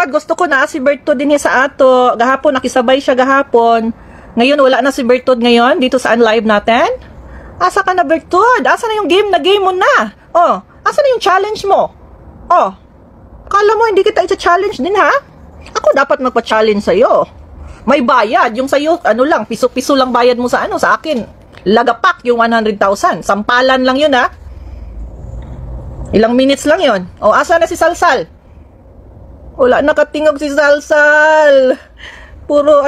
Bertod, gusto ko na si Bertod din sa ato. Gahapon, nakisabay siya gahapon. Ngayon, wala na si Bertod ngayon dito sa live natin. Asa ka na, Bertod? Asa na yung game mo na? Oh, asa na yung challenge mo? Oh, kala mo hindi kita i-challenge din, ha? Ako dapat magpa-challenge sa'yo. May bayad. Yung sa'yo, ano lang, piso-piso lang bayad mo sa sa akin. Lagapak yung 100,000. Sampalan lang yun, ha? Ilang minutes lang yun. O, asa na si Salsal? Wala nakatingog si Salsal. Puro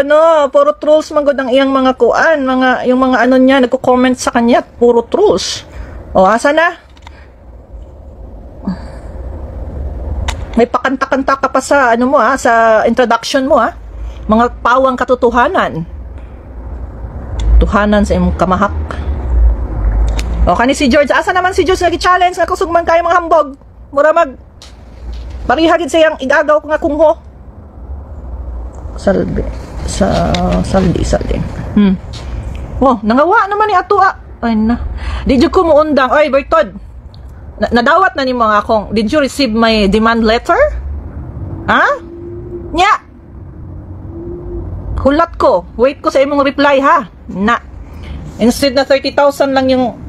trolls man gud ang iyang mga kuan, yung mga ano niya, nagko-comment sa kanya, puro trolls. O, asa na? May pakanta-kanta ka pa sa mo sa introduction mo, mga pawang katotohanan. Tuhanan sa imong kamahak. O, kani si George, asa naman si George nag-challenge na kusugman kayo mga hambog. Mura mag parihagid sayang igagaw ko nga kungho. Saldi. Oh, nangawa naman ni ato. Ay na. Did you ko muundang? Oy, Bertod. Nadawat na ni mga akong. Did you receive my demand letter? Ha? Nya. Hulat ko. Wait ko sa imong reply, ha. Na. Instead na 30,000 lang yung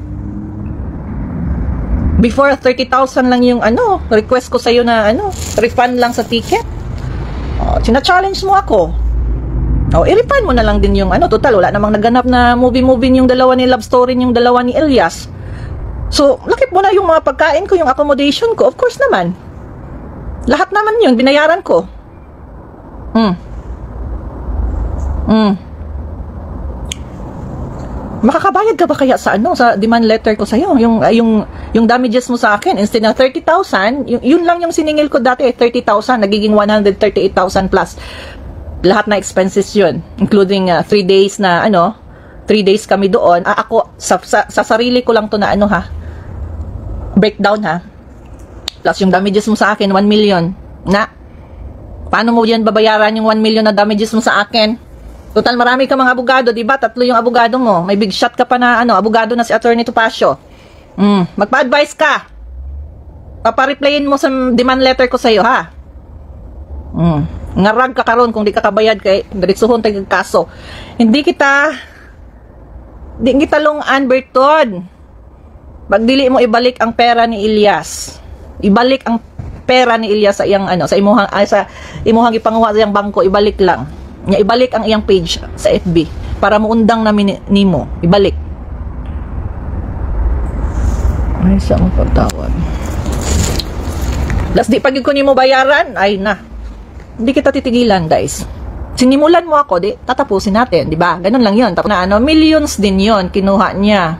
before 30,000 lang yung request ko sa iyo na refund lang sa ticket. Oh, china-challenge mo ako. Oh, i-refund mo na lang din yung total wala namang naganap na movie yung dalawa ni love story yung dalawa ni Elias. So, lakip mo na yung mga pagkain ko, yung accommodation ko, of course naman. Lahat naman yun binayaran ko. Makakabayad ka ba kaya sa sa demand letter ko sa iyo? Yung damages mo sa akin instead na 30,000, yun lang yung siningil ko dati, 30,000 nagiging 138,000 plus. Lahat na expenses yun, including 3 days na 3 days kami doon. Ako sa sarili ko lang to na breakdown Plus yung damages mo sa akin 1 million. Na paano mo yan babayaran yung 1 million na damages mo sa akin? Total marami ka mga abogado, di ba? 3 yung abogado mo. May big shot ka pa na abogado na si Attorney Topacio. Magpa-advise ka. Papareplyin mo sa demand letter ko sa iyo, ha? Ngarag ka karon kung di ka kabayad kay diretsuhon tay kaso. Hindi kita lungan, Bertod. Pagdili mo ibalik ang pera ni Elias. Ibalik ang pera ni Elias sa iyang sa imuhang ipanguha sa iyang bangko, ibalik lang. Nya ibalik ang iyang page sa FB para muundang namin nimo. Ibalik. Ay, sa mong pagtawag. Plus, di pag ko nimo bayaran, ay na. Hindi kita titigilan, guys. Sinimulan mo ako, di tatapusin natin, di ba? Ganun lang yun. Tapos na millions din yon kinuha niya.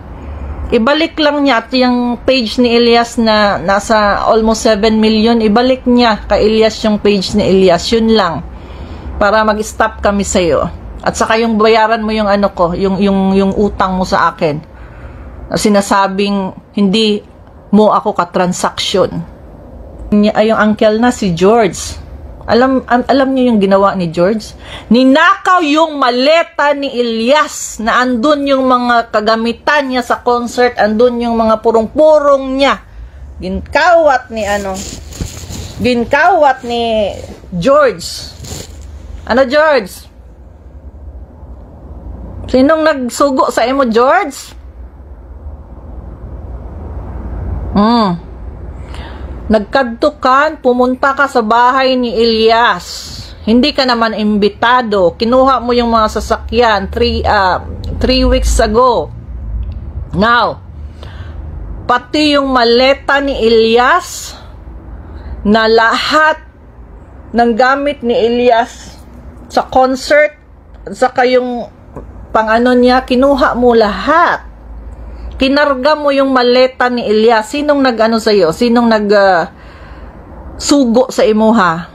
Ibalik lang niya at yung page ni Elias na nasa almost 7 million, ibalik niya kay Elias yung page ni Elias. Yun lang. Para mag-stop kami sa iyo. At saka yung bayaran mo yung yung utang mo sa akin. Sinasabing hindi mo ako ka-transaction. Yung uncle na si George. Alam niyo yung ginawa ni George? Ninakaw yung maleta ni Elias na andun yung mga kagamitan niya sa concert, andun yung mga purong-purong niya. Ginkawat ni George. George? Sinong nagsugo sa imo, George? Nagkadtukan, pumunta ka sa bahay ni Elias. Hindi ka naman imbitado. Kinuha mo yung mga sasakyan 3 weeks ago. Now, pati yung maleta ni Elias na lahat ng gamit ni Elias sa concert at saka yung niya, kinuha mo lahat. Kinarga mo yung maleta ni Elias. Sinong sa'yo? Sinong sugo sa imuha?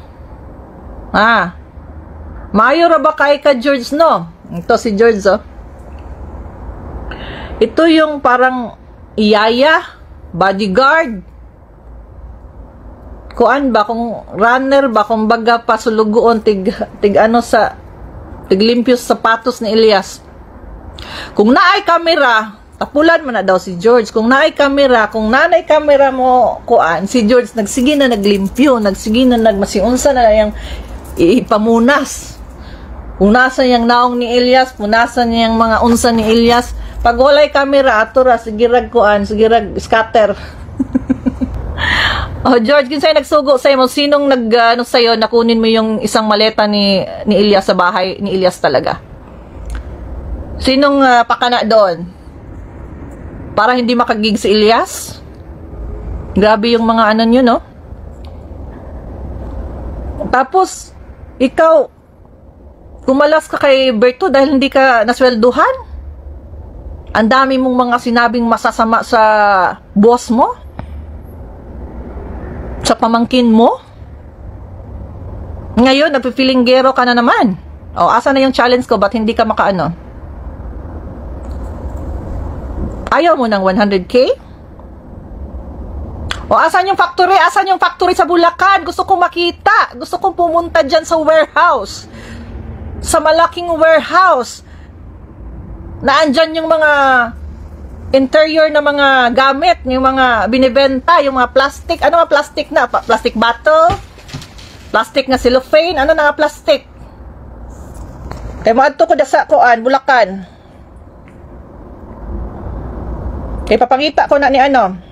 Maayo ra ba kay ka, George, no? Ito si George, oh. Ito yung parang iyaya, bodyguard. Kuan ba, kung runner ba, kung baga pasulugoon, tiglimpyos sapatos ni Elias. Kung naay kamera, tapulan man na daw si George. Kung nanay kamera mo kuan, si George nagsige na naglimpyo, nagsige na nagmasiunsa na yung ipamunas. Punasan yung naong ni Elias, punasan yung mga unsa ni Elias. Pag walay kamera, ato ra, sige rag kuan, sige rag scatter. Oh, George, kinsay nagsugo sa'yo mo? Sinong ano sa'yo, nakunin mo yung isang maleta ni Elias sa bahay ni Elias talaga? Sinong pakana doon? Para hindi makagig si Elias? Grabe yung mga ano nyo, no? Tapos, ikaw, kumalas ka kay Berto dahil hindi ka naswelduhan? Ang dami mong mga sinabing masasama sa boss mo? Sa pamangkin mo? Ngayon, napipilinggero ka na naman. O, asa na yung challenge ko? Ba't hindi ka makaano? Ayaw mo ng 100K? O, asan yung factory? Asan yung factory sa Bulacan? Gusto kong makita. Gusto kong pumunta dyan sa warehouse. Sa malaking warehouse. Naandyan yung mga interior na mga gamit, yung mga binibenta, yung mga plastic. Ano nga plastic na? Plastic bottle? Plastic na cellophane? Ano na nga plastic? Kaya maadto ko sa kuan, Bulacan. Kaya papangita ko na ni ano.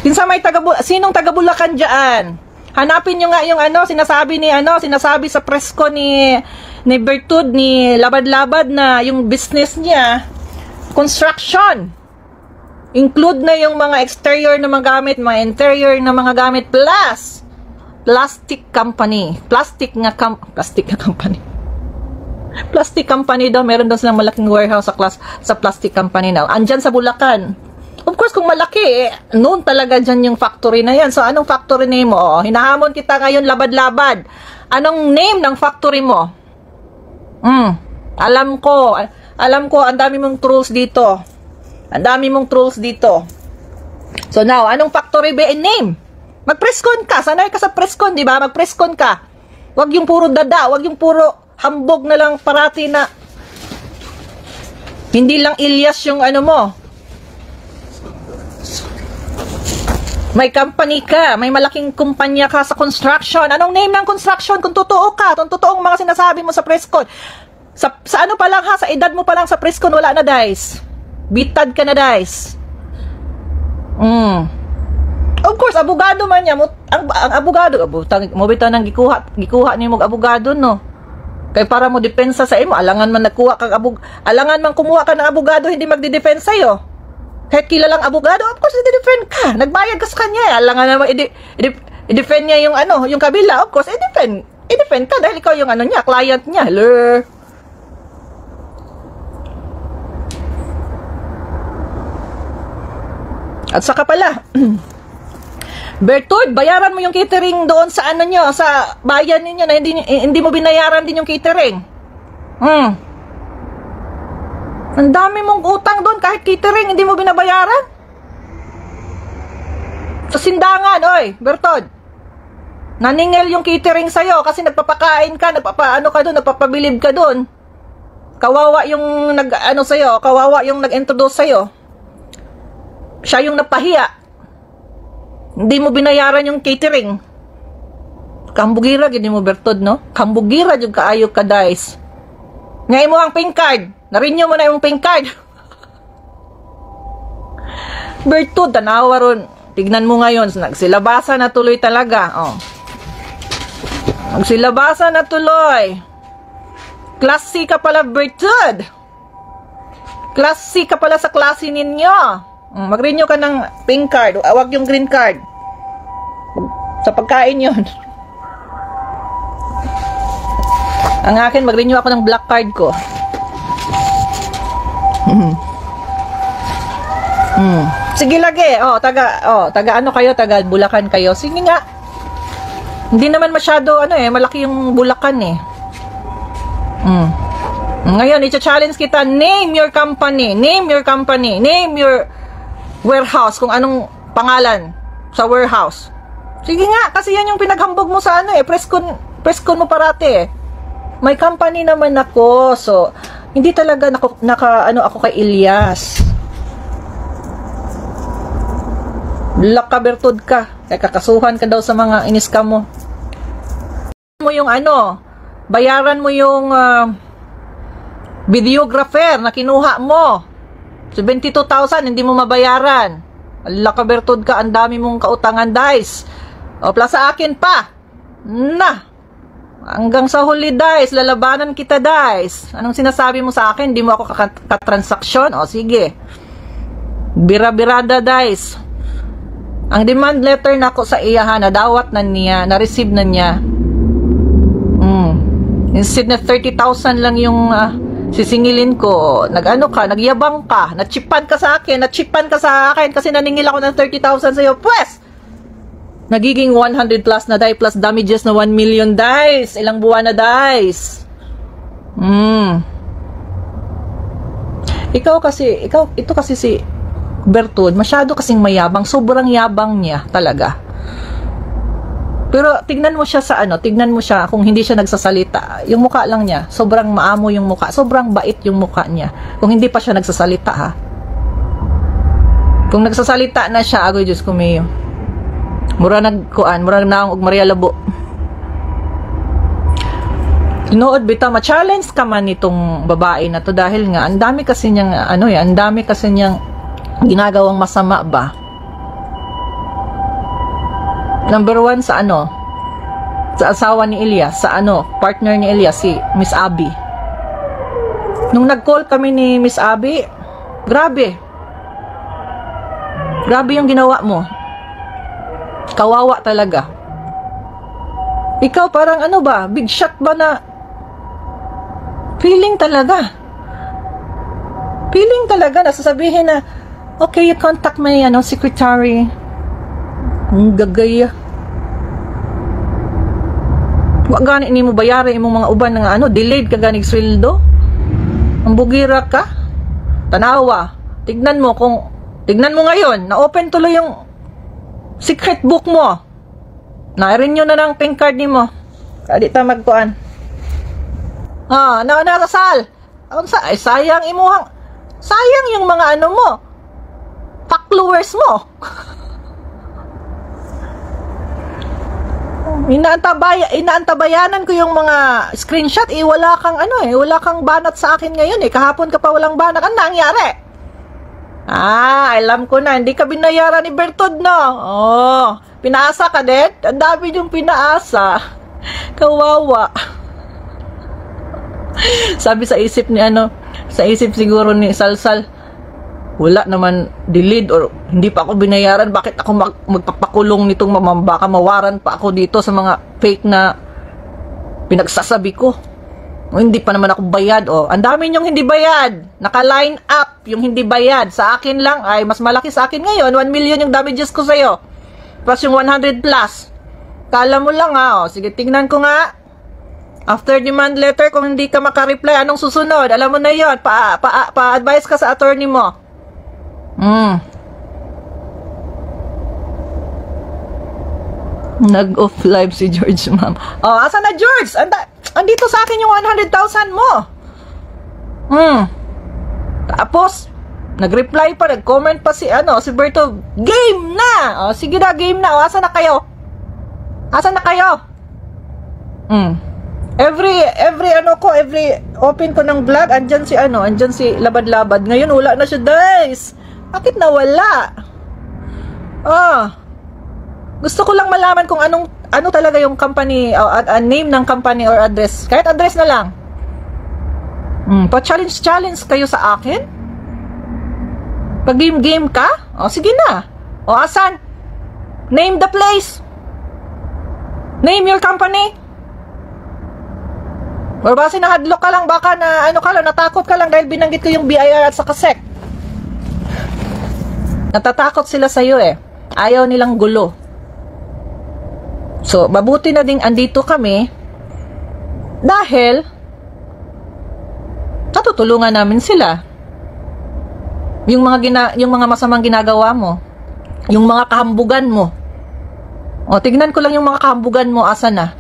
Pinsa may sinong taga Bulacan diyan? Hanapin niyo nga yung ano, sinasabi sa presko ni Bertud, ni Labad-Labad na yung business niya, construction. Include na yung mga exterior na mga gamit, mga interior na mga gamit, plus plastic company. Plastic company daw, meron daw silang malaking warehouse sa plastic company now. Andyan sa Bulacan. Of course, kung malaki, noon talaga dyan yung factory na yan. So, anong factory name mo? Oh, hinahamon kita ngayon, Labad-Labad. Anong name ng factory mo? Alam ko, ang dami mong trolls dito. Ang dami mong trolls dito. So, now, anong factory ba and name? Mag-presscon ka. Sanay ka sa presscon, di ba? Mag-presscon ka. Wag yung puro dada, wag yung puro hambog na lang parati na hindi lang Elias yung ano mo. May company ka, may malaking kumpanya ka sa construction. Anong name ng construction? Kung totoo ka, kung totoong mga sinasabi mo sa presscon. Sa ano pa lang ha, sa edad mo pa lang sa presscon, wala na, guys. Bitad ka na, guys. Of course, abogado man niya. Ang abogado, mo bitaw nang gikuha niyo mong abogado, no? Kaya para mo depensa sa imo, alangan man kumuha ka ng abogado, hindi magdidepensa sa'yo. Kahit kilalang abogado, of course, i-defend ka. Nagbayad ka sa kanya. Alangan naman, i-defend niya yung ano, yung kabila. Of course, i-defend ka dahil ikaw yung ano niya, client niya. Hello. At saka pala, Bertud, bayaran mo yung catering doon sa ano nyo, sa bayan ninyo na hindi mo binayaran din yung catering. Ang dami mong utang doon, kahit catering, hindi mo binabayaran. Sa sindangan, oy, Bertod. Naningil yung catering sa'yo kasi nagpapakain ka, nagpapabilib ka doon. Kawawa yung kawawa yung nag-introduce sa'yo. Siya yung napahiya. Hindi mo binayaran yung catering. Kambugira, hindi mo, Bertod, no? Kambugira, yung kaayo ka, guys. Ngayon mo ang pink card. Narinyo mo na yung pink card. Bertud, tanawa ron. Tignan mo ngayon. Nagsilabasa na tuloy talaga. Oh. Nagsilabasa na tuloy. Class C ka pala, Bertud. Class C ka pala sa klase ninyo. Mag-renew ka ng pink card. Huwag yung green card. Sa pagkain yun. Ang akin, mag-renew ako ng black card ko. Sige lagi. Taga ano kayo? Taga Bulacan kayo. Sige nga. Hindi naman masyado malaki yung Bulacan eh. Ngayon, i-challenge kita. Name your company. Name your company. Name your warehouse, kung anong pangalan sa warehouse. Sige nga, kasi yan yung pinaghambog mo sa ano press con mo parati eh. May company naman ako, so hindi talaga ako kay Ilyas. Lakabertud ka, kaya kakasuhan ka daw sa mga iniska mo. Yung bayaran mo yung videographer na kinuha mo. 72,000 hindi mo mabayaran. Lakabertud ka, ang dami mong kautangan, guys. O, plus sa akin pa. Hanggang sa huli, guys. Lalabanan kita, guys. Anong sinasabi mo sa akin? Hindi mo ako katransaksyon? O, sige. Bira-birada, guys. Ang demand letter na ako sa iya, nadawat na niya, na-receive na niya. Instead na 30,000 lang yung sisingilin ko, nagyabang ka, nachipan ka sa akin kasi naningil ako ng 30,000 sa'yo. Pwes! Nagiging 100 plus na dahil plus damages na 1 million, guys. Ilang buwan na, guys. Ito kasi si Bertud, masyado kasing mayabang, sobrang yabang niya talaga. Pero tignan mo siya kung hindi siya nagsasalita. Yung mukha lang niya, sobrang maamo yung mukha, sobrang bait yung mukha niya. Kung hindi pa siya nagsasalita, ha. Kung nagsasalita na siya, agoy Diyos ko mayo. Mura naong og Maria Labo. Tinood bita, ma-challenge ka man itong babae na to dahil nga ang dami kasi niyang ginagawang masama ba. Number 1 sa asawa ni Ilyas, partner ni Ilyas, si Miss Abby. Nung nag-call kami ni Miss Abby, grabe yung ginawa mo. Kawawa talaga. Ikaw parang big shot ba na feeling talaga nasasabihin na okay, you contact my secretary. Ang gagaya. Wa gani ni mo bayaran imong mga uban nga delayed ka ganig sweldo. Ang bugira ka. Tanawa. Tignan mo ngayon, na-open tuloy yung secret book mo. Na-renew na ng pink card nimo. Kadi ta magkuan. Narasal. Sayang yung mga mo. Followers mo. Inaantabayanan ko yung mga screenshot, wala kang banat sa akin ngayon kahapon ka pa walang banat. Ano nangyari? Alam ko na, hindi ka binayaran ni Bertud, no? Pinaasa ka din? Ang dami yung pinaasa. Kawawa. Sabi sa isip siguro ni Salsal, wala naman delayed or hindi pa ako binayaran, bakit ako magpapakulong nitong baka mawaran pa ako dito sa mga fake na pinagsasabi ko. Hindi pa naman ako bayad. Ang dami niyong hindi bayad, naka-line up yung hindi bayad. Sa akin lang ay mas malaki sa akin ngayon, 1 million yung damages ko sa'yo plus yung 100 plus. Kala mo lang sige, tingnan ko nga after demand letter. Kung hindi ka makareply, anong susunod? Alam mo na yon, pa-advise ka sa attorney mo. Nag-off live si George, ma'am. Asan na George? Andito sa akin yung 100,000 mo. Tapos nag-reply pa, nag-comment pa si Berto, game na. Sige na, game na. Asan na kayo? Every open ko ng vlog, andyan si Labad-Labad. Ngayon wala na siya, guys. Bakit nawala? Gusto ko lang malaman kung ano talaga yung company, name ng company or address. Kahit address na lang. Pa-challenge kayo sa akin? Pag-game ka? Sige na. Asan? Name the place. Name your company. Or base nahadlok ka lang, baka natakot ka lang dahil binanggit ko yung BIR at saka SEC. Natatakot sila sa'yo Ayaw nilang gulo. So, mabuti na ding andito kami dahil natutulungan namin sila. Yung mga masamang ginagawa mo, yung mga kahambugan mo. O, tignan ko lang yung mga kahambugan mo, asa na?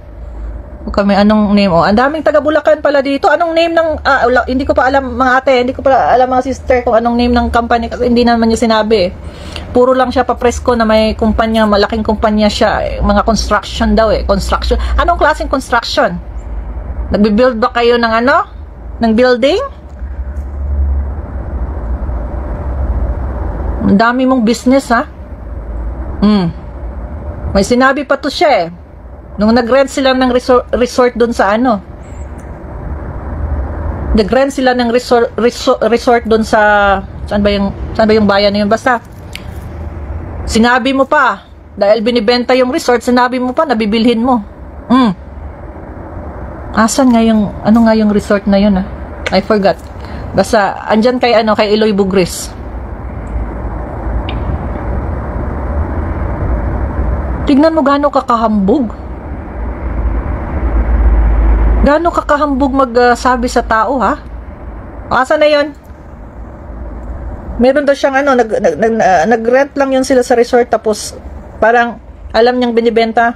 Kami, anong name? O, ang daming taga Bulacan pala dito. Anong name ng, hindi ko pa alam, mga ate, hindi ko pa alam, mga sister, kung anong name ng company, kasi hindi naman niya sinabi. Puro lang siya papresko na may kumpanya, malaking kumpanya siya. Mga construction daw construction. Anong klaseng construction? Nagbi-build ba kayo ng ano? Ng building? Ang dami mong business, ha? May sinabi pa to siya nung nag-rent sila ng resort doon sa ano. Nag-rent sila ng resort doon sa saan ba yung bayan na yun? Basta sinabi mo pa dahil binibenta yung resort, sinabi mo pa nabibilhin mo. Asan nga yung ano nga yung resort na yun, I forgot. Basta andyan kay Eloy Bugris. Tignan mo gaano kakahambog. Gaano kakahambog magsabi sa tao, ha? Asa na 'yon? Meron daw siyang nag-rent lang yun sila sa resort, tapos parang alam niyang binibenta.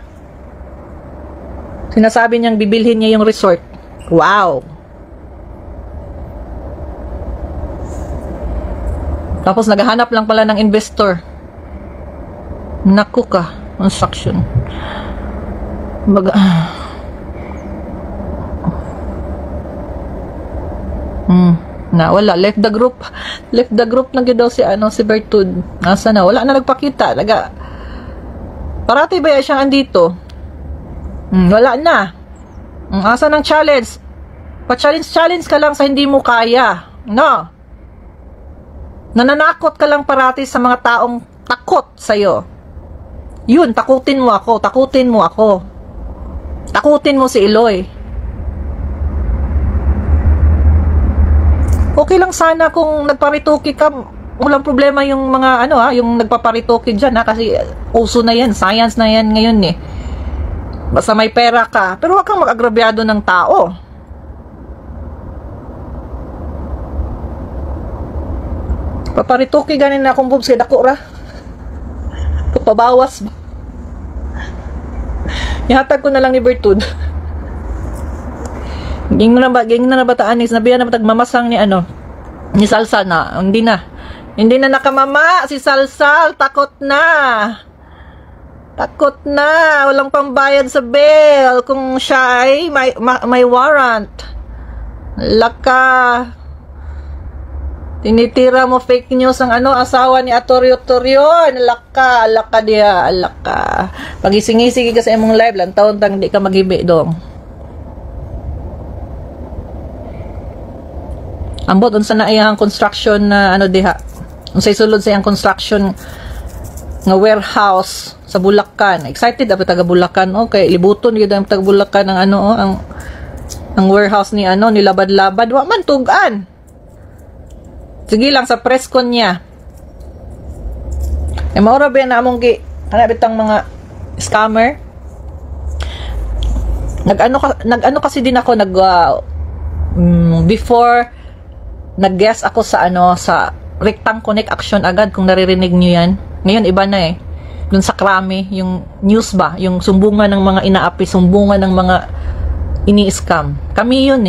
Sinasabi niyang bibilhin niya yung resort. Wow. Tapos naghahanap lang pala ng investor. Naku ka. Construction. Wala. Left the group na gid daw si Bertud. Nasa na? Wala na nagpakita. Parati ba siya andito? Wala na. Asa ng challenge? Pa-challenge ka lang sa hindi mo kaya. No? Nananakot ka lang parati sa mga taong takot sa'yo. Yun, takutin mo ako. Takutin mo si Eloy. Okay lang sana kung nagparitoki ka, walang problema yung mga yung nagpaparitoki dyan, kasi uso na yan, science na yan ngayon Basta may pera ka, pero wag kang mag-agrabyado ng tao. Paparitoki ganin na akong boobs kay dako ra. Pabawas ba? Ihatag ko na lang ni Bertud. Ging na nabataan ni nabiyan na tagmamasang ni Salsal na. Hindi na nakamama si Salsal, takot na, walang pambayad sa bail kung siya ay may warrant. Laka, tinitira mo fake news ang asawa ni Atorio Torion. Alaka dia. Pagising-isigi ka sa imong live lang, taon tang di ka magibi dong. Ambot unsa na iyang construction na diha. Unsay sulod sa iyang construction nga warehouse sa Bulacan. Excited abi taga Bulacan. Okay, libuton gyud ang taga Bulacan ang warehouse ni ni labad-labad. Wa man tugan. Sige lang sa press con niya. Maura ba na among bitang mga scammer? Nag-ano kasi din ako before nag-guess ako sa sa Rectang Connect Action agad, kung naririnig niyo yan. Ngayon iba na dun sa Krami, yung news ba, yung sumbungan ng mga inaapi, sumbungan ng mga ini-scam. Kami yun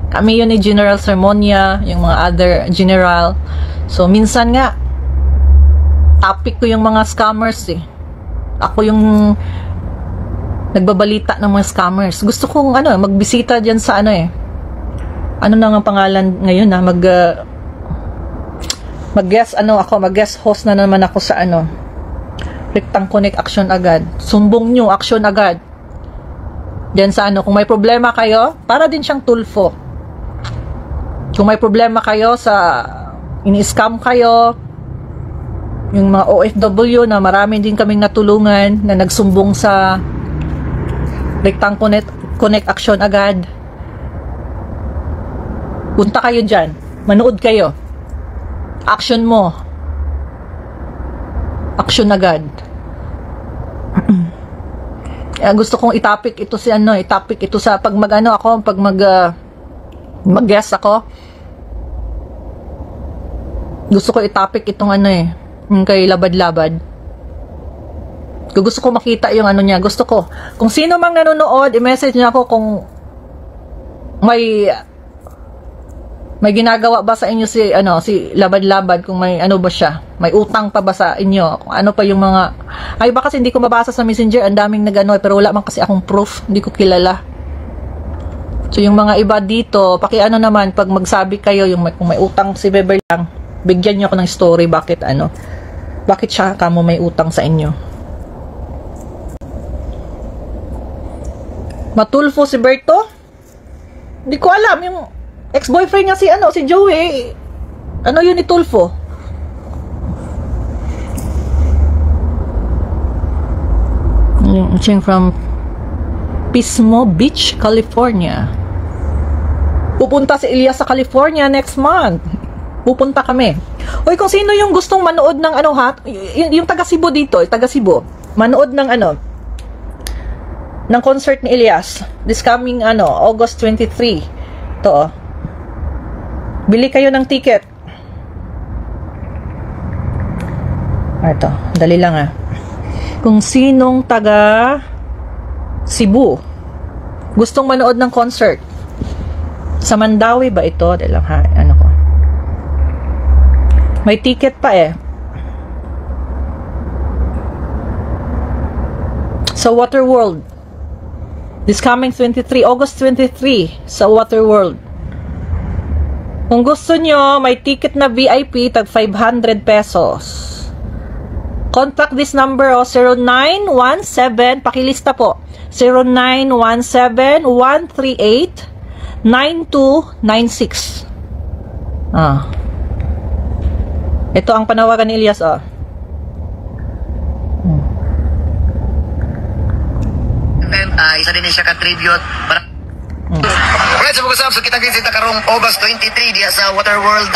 Kami yun ni General Sermonia, yung mga other general. So, minsan nga, topic ko yung mga scammers Ako yung nagbabalita ng mga scammers. Gusto kong magbisita dyan sa ano na nga pangalan ngayon mag-guest mag-guest host na naman ako sa Rectang Connect Action agad. Sumbong nyo, action agad. Diyan sa kung may problema kayo, para din siyang tulfo. Kung may problema kayo sa ini-scam kayo, yung mga OFW na marami din kaming natulungan na nagsumbong sa Rectang Connect Action agad, punta kayo dyan, manood kayo, action mo, action agad. Gusto kong itapik ito sa pag mag-guest ako. Gusto ko i-topic itong ano eh, yung kay Labad-Labad. Gusto ko makita yung ano niya. Gusto ko. Kung sino mang nanonood, i-message niya ako kung may ginagawa ba sa inyo si Labad-Labad, kung may ano ba siya, may utang pa ba sa inyo, kung ano pa yung mga, ay ba kasi hindi ko mabasa sa Messenger, ang daming nagano, pero wala man kasi akong proof, hindi ko kilala. So yung mga iba dito, pakiano naman, pag magsabi kayo, kung may utang si Beverly lang, bigyan niyo ako ng story, bakit siya kamo may utang sa inyo. Matulfo si Berto? Hindi ko alam, yung ex-boyfriend niya si Joey. Ano yun ni Tulfo? Yung from Pismo Beach, California. Pupunta si Elias sa California next month. Pupunta kami. Uy, kung sino yung gustong manood ng yung taga Cebu dito, taga Cebu, manood ng ng concert ni Elias this coming August 23. To. Bili kayo ng ticket. Ito, dali lang Kung sinong taga Cebu gustong manood ng concert sa Mandawi ba ito? Dali lang ko. May ticket pa sa Waterworld. This coming August 23 sa Waterworld. Kung gusto nyo, may ticket na VIP tag 500 pesos. Contact this number 0917, pakilista po. 0917-138-9296. Ito ang panawagan ni Elias Isa din siya ka-tribute para right, so so kita visit karong August 23 diya sa Waterworld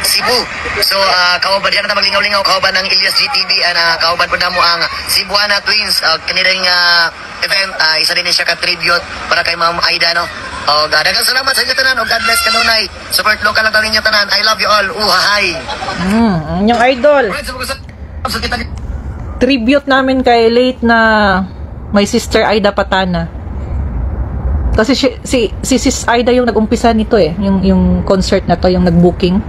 Cebu. So kauban diyan na maglingaw-lingaw, kauban ng Elias GTV kauban po namo ang Cebuana Twins kanilang event. Isa din siya ka-tribute para kay Ma'am Aida no. Daghang salamat sa inyo tanan o God bless kanunay. Support local lang kami inyo tanan. I love you all. Uhahay. Yung idol. Right, so kita tribute namin kay late na my sister Aida Patana. Kasi si Sis Aida yung nag-umpisa nito yung concert na to, yung nag-booking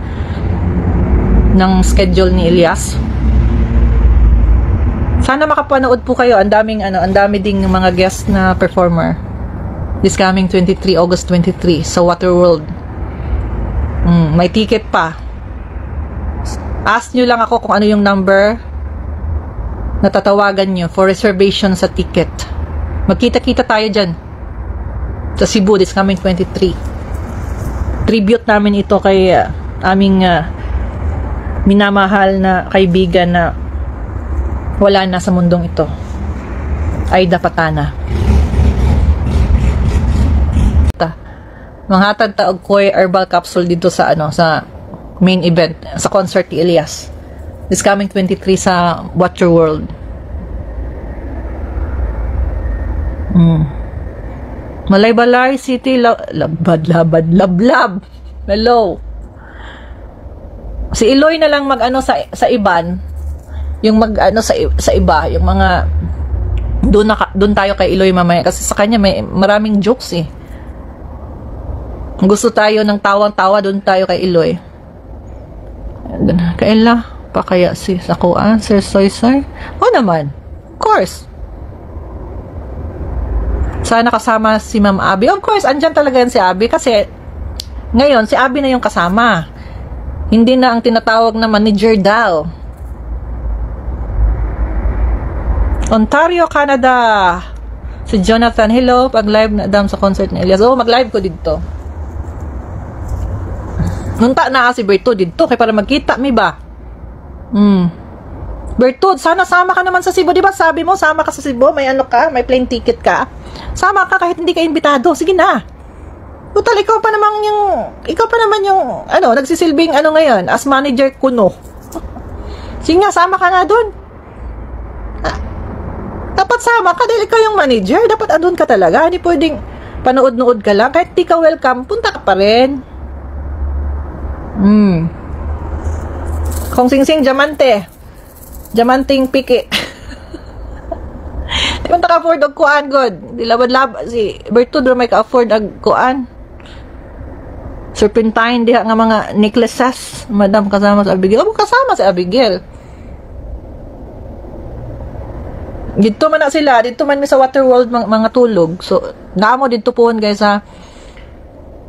ng schedule ni Elias. Sana makapanood po kayo. Ang dami ding mga guest na performer. This coming August 23 sa Waterworld. May ticket pa. Ask nyo lang ako kung ano yung number na tatawagan nyo for reservation sa ticket. Magkita-kita tayo dyan sa Cebu this coming 23. Tribute namin ito kay aming minamahal na kaibigan na wala na sa mundong ito, Aida Patana. Manghatag taog ko'y herbal capsule dito sa sa main event, sa concert ni Elias this coming 23 sa Waterworld. Malaybalay City, Labad-Labad, Lablab. Hello. Si Eloy na lang sa Iban, yung sa iba, yung mga doon tayo kay Eloy mamaya kasi sa kanya may maraming jokes Kung gusto tayo ng tawang-tawa, doon tayo kay Eloy. Kaila pa kaya si Sakuan, Sir Soy-Soy? O naman, of course. Sana kasama si Ma'am Abby. Of course, andyan talaga yan si Abby kasi ngayon, si Abby na yung kasama. Hindi na ang tinatawag na manager daw. Ontario, Canada. Si Jonathan, hello. Pag-live na dam sa concert ni Elias. Mag-live ko dito. Nunta na si Berto dito kay para magkita, may ba? Berto, sana sama ka naman sa Cebu. Diba sabi mo, sama ka sa Cebu? May may plane ticket ka? Sama ka kahit hindi ka imbitado. Sige na. Total, ikaw pa naman yung, nagsisilbing ngayon, as manager kuno. Sige nga, sama ka nga dun. Dapat sama ka dahil ikaw yung manager. Dapat andun ka talaga. Hindi pwedeng panood-nood ka lang. Kahit di ka welcome, punta ka pa rin. Kung Singsing, diamante. Diamanting piki. Di man taka-afford og kuan, god. Di labad-lab, si Bertud may ka-afford og kuan. Serpentine, diha nga mga necklaces. Madam, kasama sa Abigail. O, kasama sa Abigail. Dito man na sila. Dito man sa Waterworld mga tulog. So, naamo dito po guys ha.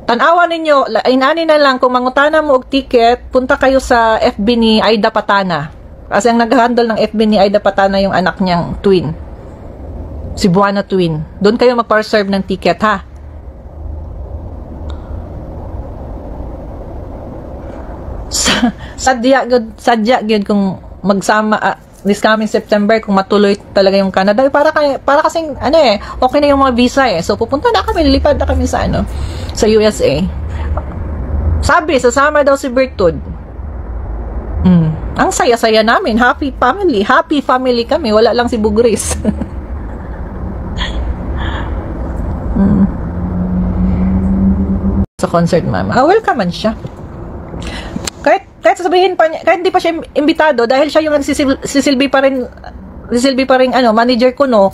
Tanawa ninyo, inani na lang, kung mangutana mo og ticket, punta kayo sa FB ni Aida Patana. Kasi ang nag-handle ng FB ni Aida Patana yung anak niyang twin. Si Buana Twin. Doon kayo mag-reserve ng ticket, ha? Sadya gyud kung magsama this coming September kung matuloy talaga yung Canada. Para kasing okay na yung mga visa eh. So pupunta na kami, lilipad na kami sa sa USA. Sabi, sasama daw si Bertud. Ang saya-saya namin, happy family kami, wala lang si Bugris. Sa concert, ma'am. Welcome man siya. Kahit sabihin pa niya, kahit hindi pa siya imbitado, dahil siya yung sisilbi pa rin manager kuno.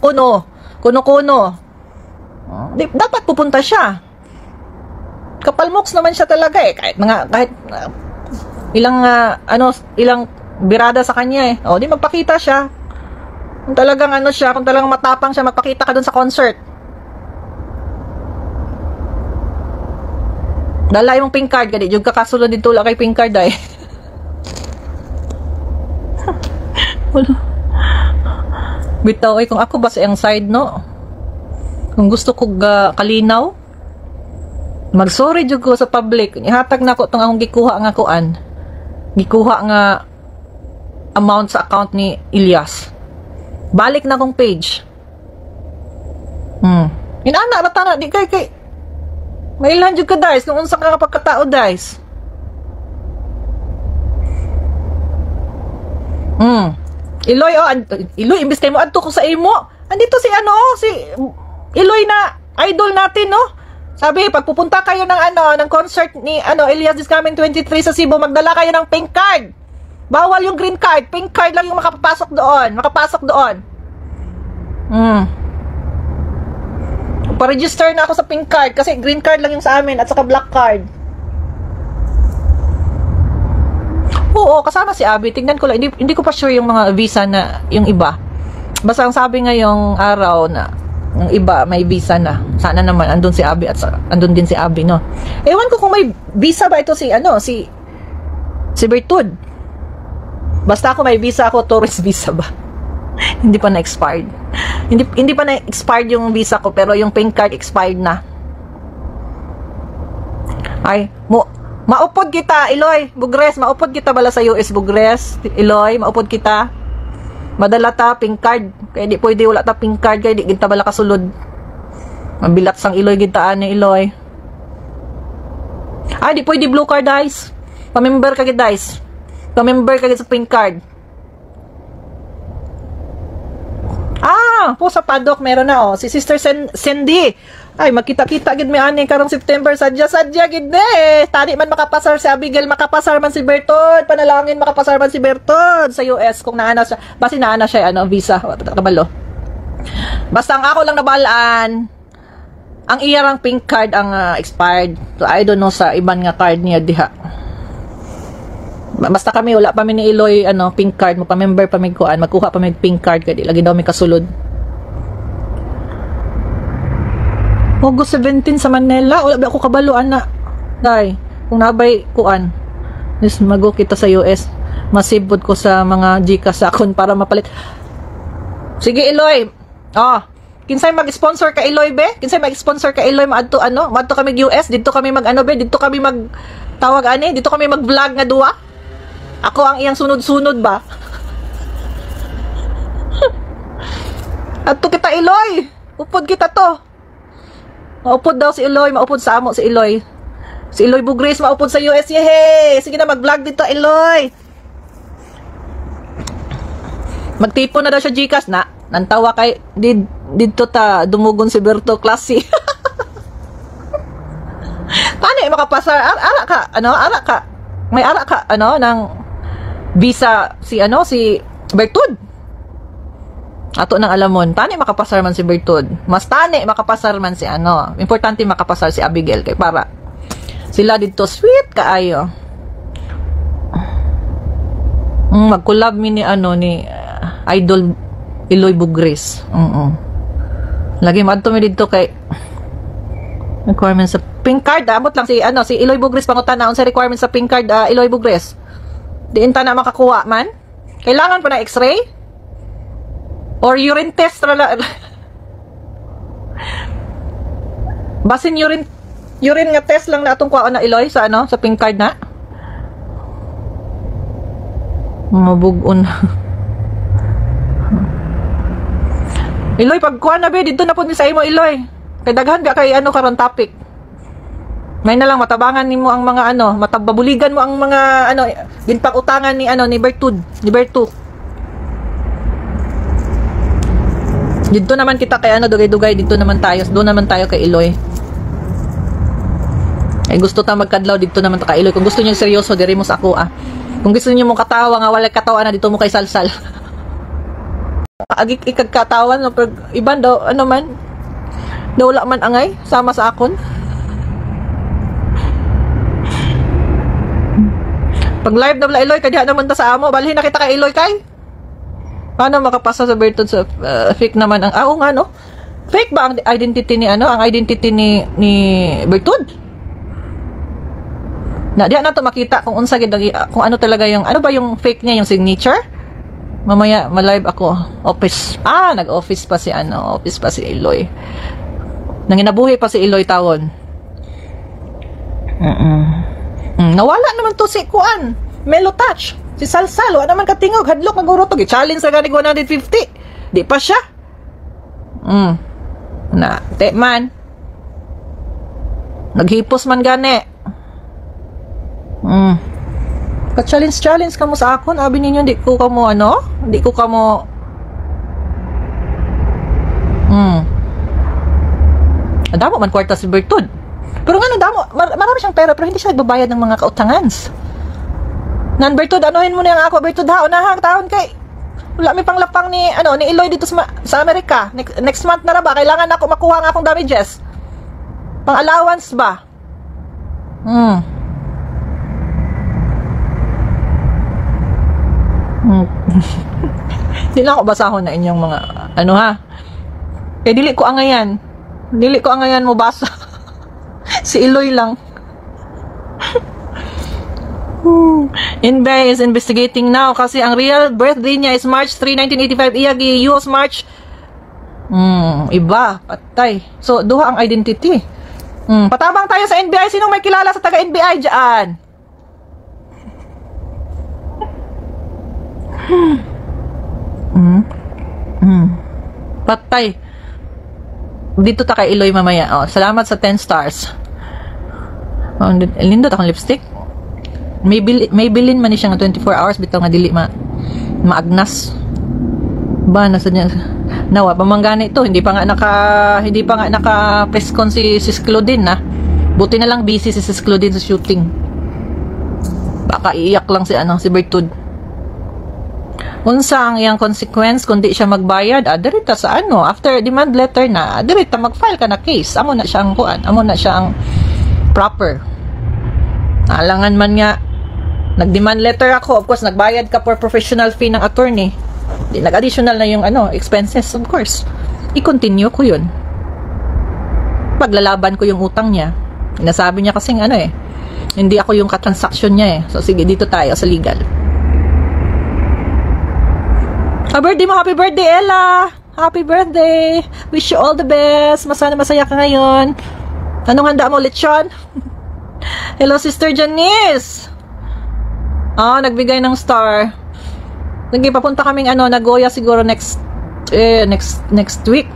Dapat pupunta siya. Kapalmoks naman siya talaga eh, kahit ilang birada sa kanya eh. O, di magpakita siya. Kung talagang kung talagang matapang siya, magpakita ka dun sa concert. Dala yung pink card, kadi jud kakasulod dito la kay pink card ay. Wala. Bitaw ay kung ako ba sa iyang side no. Kung gusto ko kalinaw, magsorry jud ko sa public. Ihatag na ko tong akong gikuha nga kuan. Gikuha nga amount sa account ni Ilyas. Balik na kong page. Inana ratana di kay mailan jud ka guys kung unsa ka pagkatao guys. Iloy imbis kay mo adto ko sa imo. Andito si si Iloy na idol natin no. Sabi pag pupunta kayo ng concert ni Elias this coming 23 sa Cebu, magdala kayo ng pink card. Bawal yung green card, pink card lang yung makapasok doon. Pa-register na ako sa pink card kasi green card lang yung sa amin at saka black card. Oo, kasama si Abby. Tingnan ko lang, hindi ko pa sure yung mga visa na yung iba. Basta ang sabi ngayong araw na yung iba may visa na. Sana naman andun si Abby at andun din si Abby, no. Ewan ko kung may visa ba ito si Bertud. Basta ako may visa ako, tourist visa ba. Hindi pa na-expired. Hindi pa na-expired yung visa ko, pero yung pink card expired na. Ay, maupod kita, Iloy, Bugres, maupod kita bala sa US, Bugres, Iloy, maupod kita. Madala ta, pink card. Kaya di pwede wala ta pink card, kaya di kita bala kasulod. Mabilat sang Iloy gitaan ni Iloy. Ay, di pwede blue card, guys. Pamember ka gid, guys. Pamember ka gid sa pink card. Po sa paddock meron na si Sister Cindy. Ay makita-kita gid mi ani karong September sadya gid tani man makapasar si Abigail, makapasar man si Bertod, panalangin makapasar man si Bertod sa US kung naana siya. Basi naana siya visa kabalo. Basta ang ako lang nabalaan ang iyang pink card ang expired. So I don't know sa iban nga card niya diha. Basta kami wala pa mi ni Iloy pink card mo pa member pa mig kuan, magkuha pa mig pink card kadi lagi daw mi kasulod. August 17 sa Manila, wala ba ako kabaluan na. Day, kung nabay kuan. Is mago kita sa US. Masibod ko sa mga Gcash sa akon para mapalit. Sige Iloy. Kinsay mag-sponsor ka Iloy be? Kinsay mag-sponsor ka Iloy maadto maadto kami US, dito kami be, dito kami tawag dito kami mag-vlog nga duwa. Ako ang iyang sunod-sunod ba? Adto kita Iloy. Upod kita to. Maupod daw si Iloy, maupod sa amo si Iloy. Si Iloy Bugris maupod sa US. Yehey! Sige na mag-vlog dito Iloy. Magtipon na daw siya Gcash na. Nantawa kay dito ta dumugon si Berto Klase. Paano makapasar? Ara ka. May ara ka nang visa si Bertud. Ato nang alamon, tani makapasar man si Bertud. Mas tani makapasar man si importante makapasar si Abigail kay para sila dito sweet kaayo. Mag-collab mi ni Idol Iloy Bugres. Lagi madto mi dito kay requirements sa pink card. Abot lang si Iloy Bugres pangutan naon sa requirements sa pink card Iloy Bugres. Diin ta na makakuha man. Kailangan pa na x-ray or urine test basin urine nga test lang na atong kuha na Iloy sa sa pink card na. Mabugon. Iloy pagkuha na be dito na pud ni sa imo Iloy. Kay daghan ga kay karon topic. May na lang matabangan nimo ang mga matababuligan mo ang mga ginpang-utangan ni Bertud, ni Bertu. Dito naman kita kay dugay-dugay dito naman tayo. Doon naman tayo kay Iloy. Ay gusto ta magkadlaw dito naman ta kay Iloy. Kung gusto niyo seryoso diri mo sa ako Kung gusto niyo mo katawa nga wala katawa na dito mo kay Salsal. Agi ikagkatawan no pag iban daw man. Daw wala man angay sama sa akon. Pag live na Iloy kadiha naman ta sa amo, balhin na kita kay Iloy kay. Paano makapasa sa Bertud sa fake naman ang nga no? Fake ba ang identity ni ang identity ni Bertud? Na diha na to makita kung unsa gid kung ano talaga yung ba yung fake niya yung signature. Mamaya ma-live ako office. Nag-office pa si office pa si Iloy. Nanginabuhi pa si Iloy tawon. Nawala naman to si Kuan. Melo Touch. Si Salsal, wala naman katingog, hadlok nagurotog. I-challenge sa ganing 150. Di pa siya. Man. Naghipos man gani. Pa-challenge ka mo sa akon. Abi ninyo, di ko ka mo Di ko ka mo Damo man kwarta si Bertud. Pero nga damo, marami siyang pera pero hindi siya nagbabayad ng mga kautangans. Nan Bertud, anuhin mo na yung ako Bertud ha, unahang taon kay wala may panglapang ni Iloy dito sa Amerika. Next month na ba kailangan ako makuha ng akong damages. Pang allowance ba? Hindi na ako basahon na inyong mga kaya dili ko angayan mo basa. Si Iloy lang. Inbay is investigating now kasi ang real birthday niya is March 3, 1985. Iyagi US March. Iba, patay. So, duha ang identity. Patabang tayo sa NBI. Sinong may kilala sa taga-NBI dyan? Patay. Dito ta kay Iloy mamaya. Salamat sa 10 stars. Lindot akong lipstick. May bilin man ni siya nga 24 hours bitaw nga dili maagnas. Ba nasa niya nawa pamanggana ito. Hindi pa nga naka press con si Claudine na. Buti na lang busy si Claudine sa shooting. Baka iiyak lang si Bertud. Unsa ang iyang consequence kung di siya magbayad? Dirita sa after demand letter na, dirita mag-file ka na case. Amo na siya ang amo na siya ang proper. Alangan man nga nag-demand letter ako, of course nagbayad ka for professional fee ng attorney. Di nag-additional na yung expenses, of course. I-continue ko 'yun. Paglalaban ko yung utang niya. Inasabi niya kasing hindi ako yung katransaksyon niya So sige, dito tayo sa legal. Happy birthday, Ella! Happy birthday! Wish you all the best. Masana masaya ka ngayon. Anong handa mo, lechon? Hello, Sister Janice! Nagbigay ng star. Papunta kaming Nagoya siguro next week.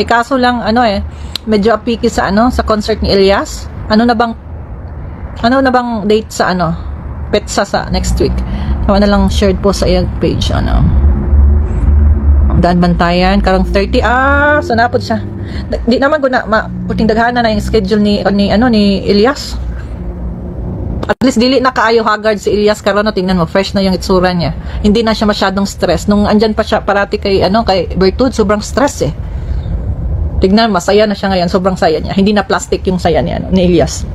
Kaso lang, medyo apiki sa concert ni Elias. Ano na bang date sa Petsa sa next week? Tama na lang shared po sa iyang page, Daan Bantayan karong 30 so napod siya di naman ko na puting daghana na yung schedule ni Elias At least dili na kaayo haggard si Elias karon, no, tingnan mo, fresh na yung itsura niya. Hindi na siya masyadong stress. Nung andyan pa siya parati kay kay Bertud, sobrang stress eh. Tignan, masaya na siya ngayon, sobrang saya niya. Hindi na plastic yung saya niya, ni Elias.